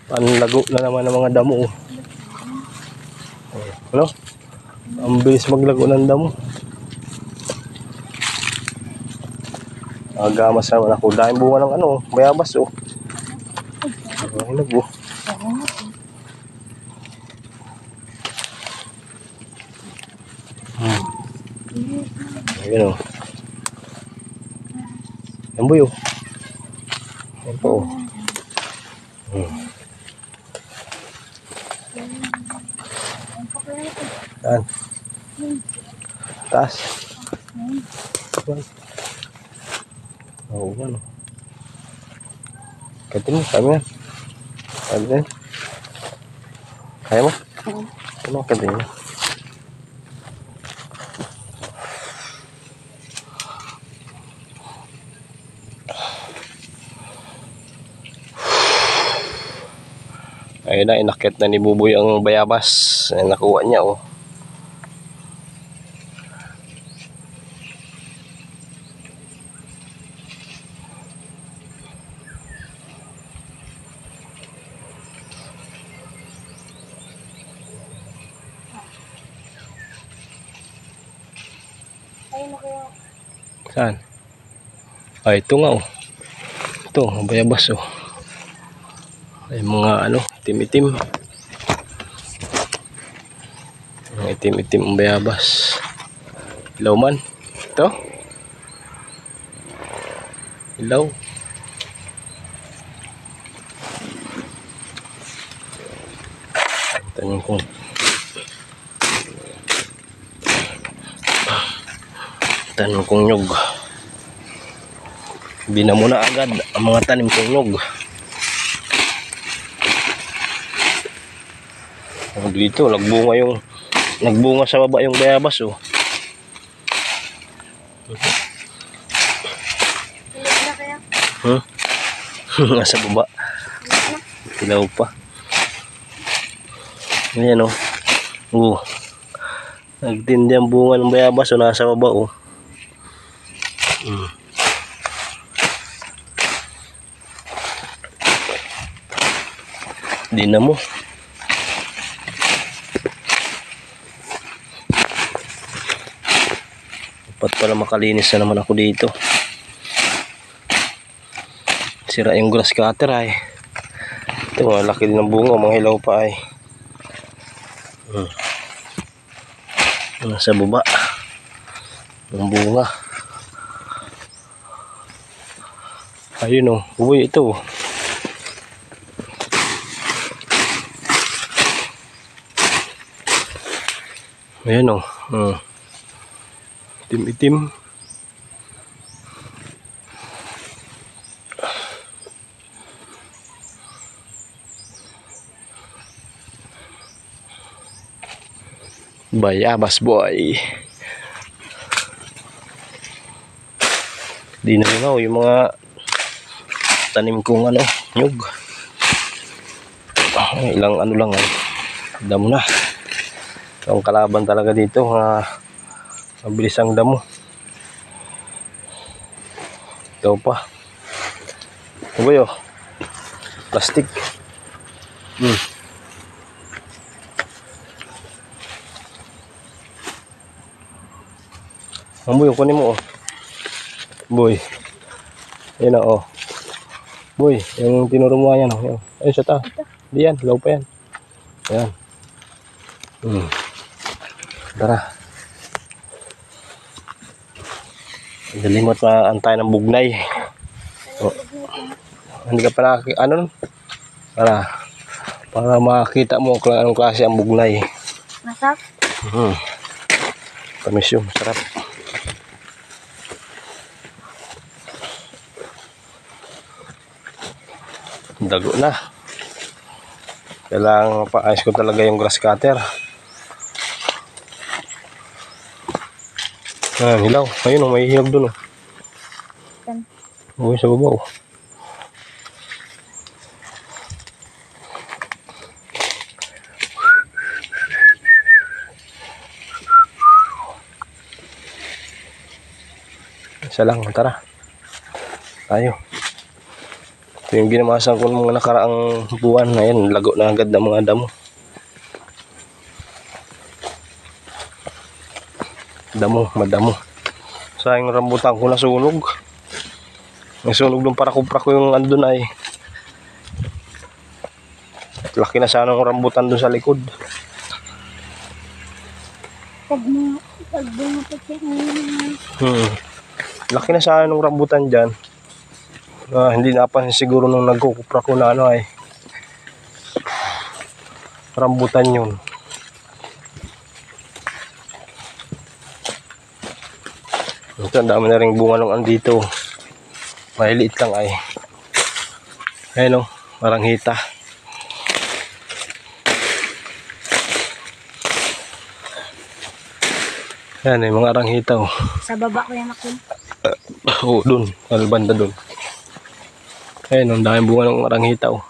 Panlago na naman ng mga damo. Ano? Ang bilis maglago ng damo. Agamas naman ako. Dahil bunga ng ano, bayabas oh. Ang lago. Ayan o. Yan boy o. Yan po o. Saan? Taas. Oo, ano. Kati mo, kaya mo yan. Kaya mo yan. Kaya mo? Ano kati mo? Ayun na, inakit na ni Buboy ang bayabas. Ay, nakuha niya oh. Saan? Ay, ito nga oh. Ito, ang bayabas oh. Ay mga ano, itim-itim. Ang itim-itim ang bayabas. Ilaw man. Ito. Ilaw. Tanong kong nyug. Bina mo na agad ang mga tanim kong nyug. Dito nagbunga sa baba yung bayabas oh. Nasa baba. Ilaw pa. Ayan oh. Nagtindi ang bunga ng bayabas oh, nasa baba oh. Di na mo. Dapat pala makalinis na naman ako dito. Sira yung grass cutter ay. Ito malaki din ang bunga, mga hilaw pa ay. Nasa baba ang bunga. Ayun oh, uy ito. Ayan oh. Itim-itim. Bayabas boy. Di na rin yung mga tanim kong ano, nyug. Ilang ano lang ay. Damo na. Ang kalaban talaga dito, mabilis ang damo. Ito pa. Ito ba yun? Plastic. Ang boy, kunin mo oh. Boy. Ayan na oh. Boy, yung tinuro mo yan oh. Ayun siya ta. Di yan, hilaw pa yan. Ayan. Tara. Dalimot pa antay ng bugnay. Oh. Hindi ka pa ano? Para makita mo kung anong klase ang bugnay. Masarap? Tamis yun, masarap. Dago na. Kailangan paayos ko talaga yung grass cutter. Hilaw. Ayun oh, may hinog dun oh. Uy, sa baba oh. Isa lang, tara. Tayo. Ito yung ginamasan ko ng mga nakaraang buwan. Ayan, lago na agad ng mga damo. Madamo. Sayang rambutan ko nasunog. Nasunog nung para ko yung andun ay. Laki na sana ng rambutan dun sa likod. Pag bunga pa siya. Laki na sana ng rambutan dyan. Hindi napansin siguro nung nagkukupra ko na ano ay rambutan yun. Ito, ang dami na rin bunga nung andito. Maliliit lang ay. Ayan o, maranghita. Ayan eh, mga aranghita o. Sa baba ko yan ako. Oo, dun. Banda dun. Ayan, ang daming bunga ng aranghita o.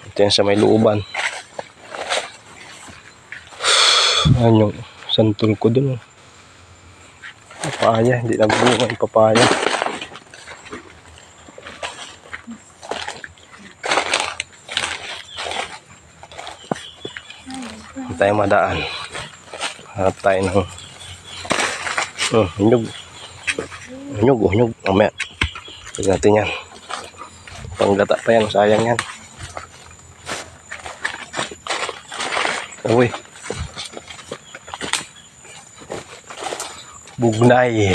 Ito yan sa may looban. Ayan yung santol ko dun o. Papaya, hindi nagbunga yung papaya. Hindi tayo madaan. Harap tayo ng Hunyog. Mamaya. Tignan natin yan. Panggata pa yan. Sayang yan. Uy. Bugnay.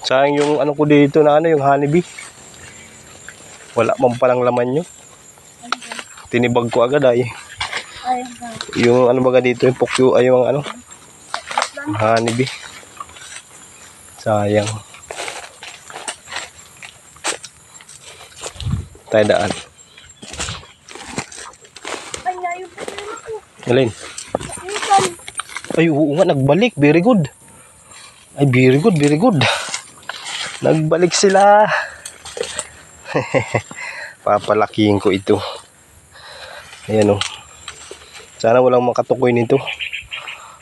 Sayang yung ano ko dito na ano, yung honeybee. Wala man palang laman nyo. Tinibag ko agad ay. Yung ano baga dito, yung pokyo ay yung ano, honeybee. Sayang. Tayo daan. Alin? Ay, oo nga, nagbalik. Very good. Ay, very good. Nagbalik sila. Papalakihin ko ito. Ayan o. Sana walang makatukoy nito.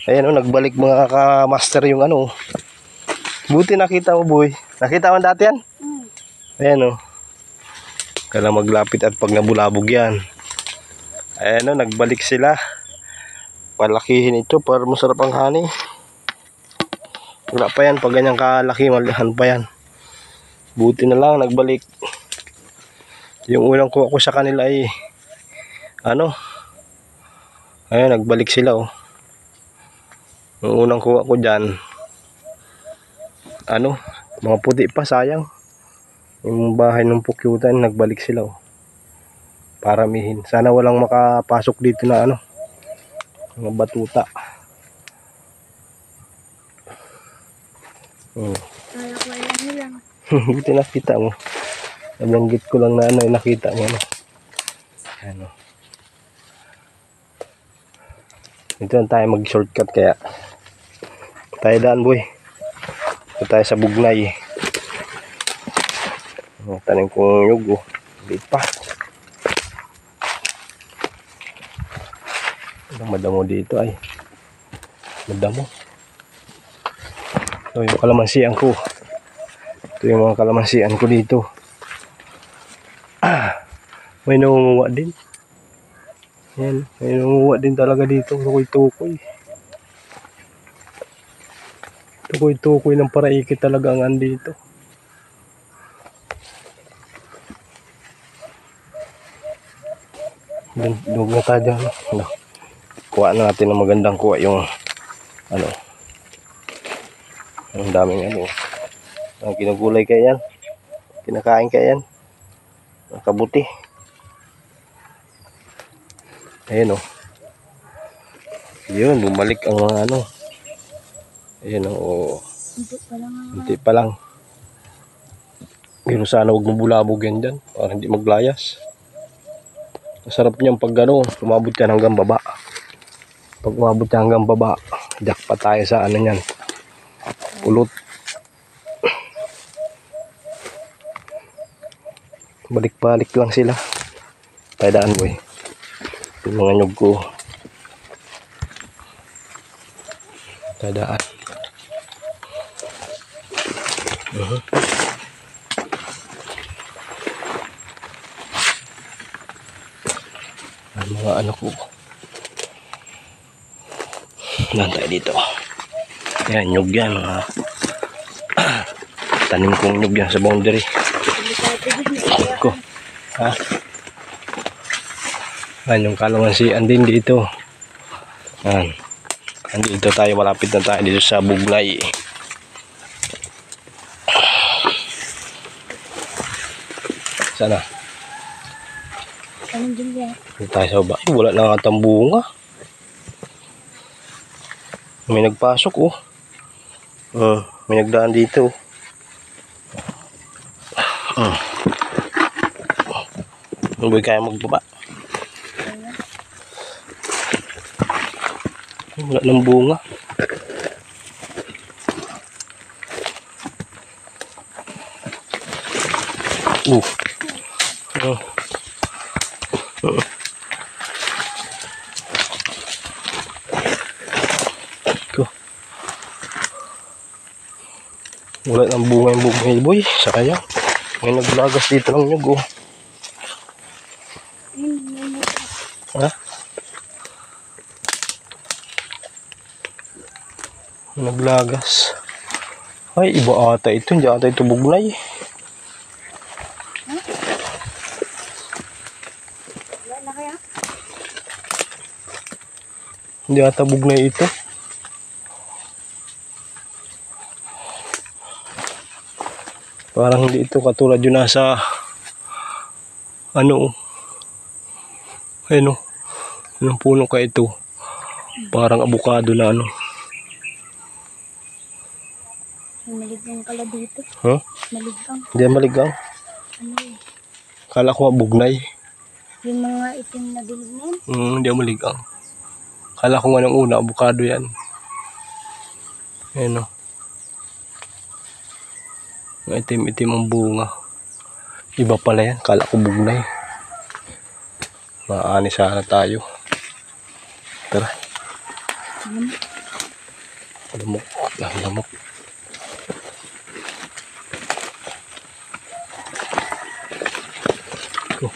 Ayan o, nagbalik mga ka-master yung ano. Buti nakita mo, boy. Nakita mo dati yan? Ayan o. Kailangan maglapit at pag nabulabog yan. Ayan o, nagbalik sila. Palakihin ito para masarap ang honey. Wala pa yan, pag ganyang kalaki, malihan pa yan. Buti na lang, nagbalik. Yung unang kuha ko sa kanila ay ano, ayan, nagbalik sila oh. Yung unang kuha ko dyan, ano, mga puti pa, sayang. Yung bahay ng pukyutan, nagbalik sila oh. Paramihin. Sana walang makapasok dito na ano, mga batuta. Kala ko alam nilang. Buti nakita mo. Nabanggit ko lang na ano, nakita mo ano. Ano. Dito na tayo mag-shortcut kaya tayo daan, boy. Ito tayo sa Bugnay. Tanim kong nyug oh. Liit pa. Madamo dito ay. Madamo. Ito yung kalamansian ko. Ito yung mga kalamansian ko dito. May nangunguha din. Yan. May nangunguha din talaga dito. Tukoy-tukoy. Tukoy-tukoy ng paraikit talaga ang andito. Doon na tayo dyan. Ano? Kuha natin ng magandang kuha yung ano. Ang daming ano. Ang kinagulay kaya yan. Kinakain kaya yan. Ang kabuti. Ayan o. Yun, bumalik ang mga ano. Ayan o. Hindi pa lang. Pero sana huwag mabulabog yan dyan. Para hindi maglayas. Masarap niyan pag ano, umabot yan hanggang baba. Pag umabot yan hanggang baba, jackpot tayo sa ano yan. Pulot. Balik-balik lang sila. Tayo daan, boy. Yung mga nyug ko. Tayo daan. Ang mga ano ko. Nantay dito. Yan, nyug yan. Tanim kong nyug yan sa boundary. Ko. Ha? Yan, yung kalamansi andin dito. Yan. Andito tayo, malapit na tayo dito sa Buglay. Sana? Anong din yan? Dito tayo sa baba. Ay, wala na nga tang bunga. May nagpasok oh. May nagdaan dito. Ano ba kaya magbaba? Wala ng bunga. Oh. Wala ng bunga yung bughay boy. Sa kaya. May naglagas dito lang nyug oh. Ha? Naglagas. Ay, iba ata ito. Hindi ata ito bugnay. Wala na kaya? Hindi ata bugnay ito. Parang hindi ito katulad yun nasa ano. Ayun oh. Anong puno ka ito? Parang abukado na ano. Maligang pala dito. Huh? Maligang. Hindi maligaw. Ano eh? Kala ko bugnay. Yung mga itim na bilog na yan. Hindi maligaw. Kala ko nga nung una, abukado yan. Ayun o. Itim-itim ang bunga. Iba pala yan. Kala ko bugnay. Maani sana tayo. Tara. Lamok. Lamok. Oh.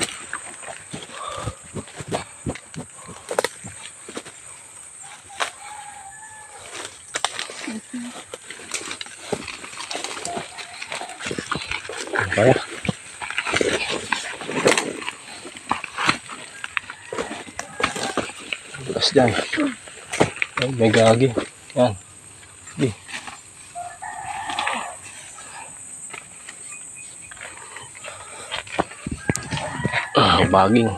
Kaya. Bukas dyan. Ay, may gagi. Yan. Di. Baging.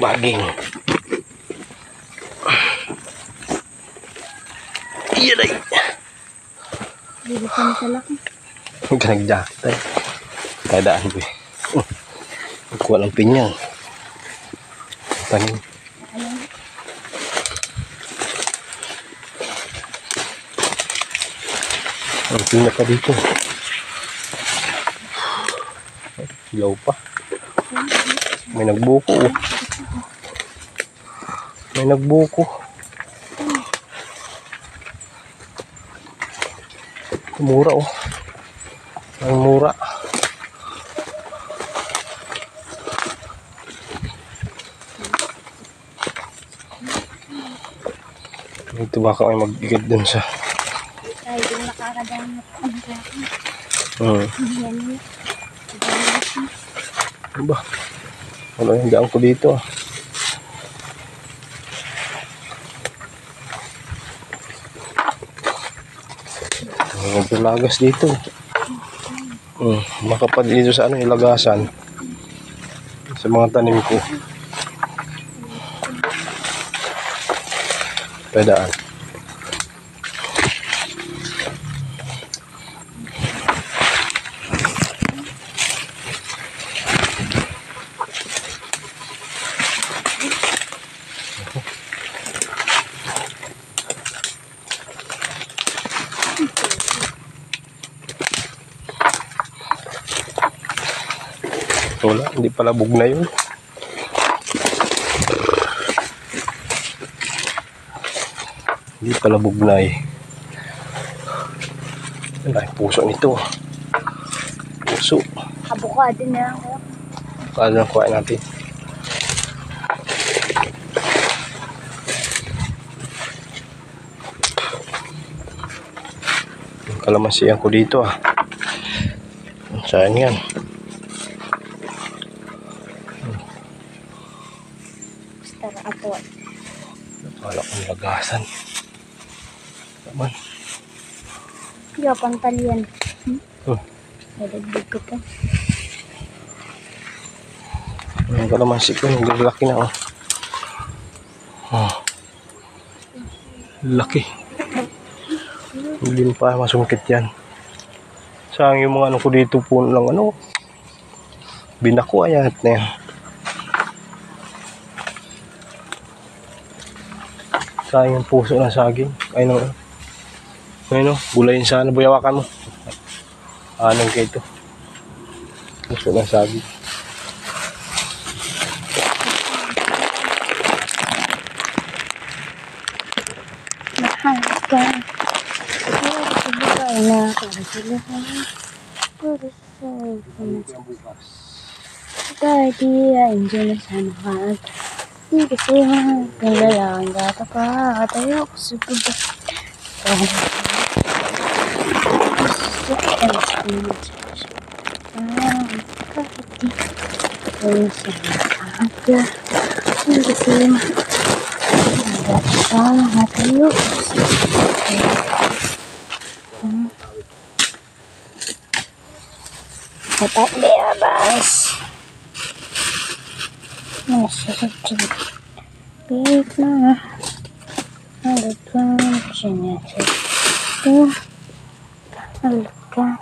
Baging. Iya day. Dito sa laki. Huwag ka nag-jacket tayo. Kadaan ko eh. Kuha lang pinyang. Tanim. Ayan. Ang pinya pa dito. Ilaw pa. May nagbuko oh. May nagbuko. Mura oh. Ang mura. Ito baka may mag-igad dun sa Ay, yung nakakadaan na ano sa akin. Yan yun. Ano ba? Wala yung daan ko dito ah. May naglagas dito. Makapad dito sa ano, ilagasan. Sa mga tanim ko. Pedaan. Wala, hindi pala bugnay yun. Hindi pala bugnay. Ay, puso nito. Puso. Abukado na ako. Paano lang kuhain natin? Yung kalamansiyan ko dito ah. Saan yan? Tara ako. Akala ko nilagasan. Naman. Yo, pantalian. Hmm. Ay, dagdag ko to. Yung kalamansi ko, yung laki na oh. Oh. Laki. Hindi mo pa masungkit yan. Sayang yung mga ano ko dito po lang ano. Binako ayan na yan. Sayang yung puso ng saging. Ayun o. Ayun o. Gulayin sana. Buyawakan mo. Anong kayo ito. Puso ng saging. Mahalaga. Ay, na sila. Dahil ay hindi na sana kahit. Hindi kasi kailangan gata pa. Katayo ko sa baba. Dapat beabas. Masakit. Big na. Halaga. Sinyasit. Halaga.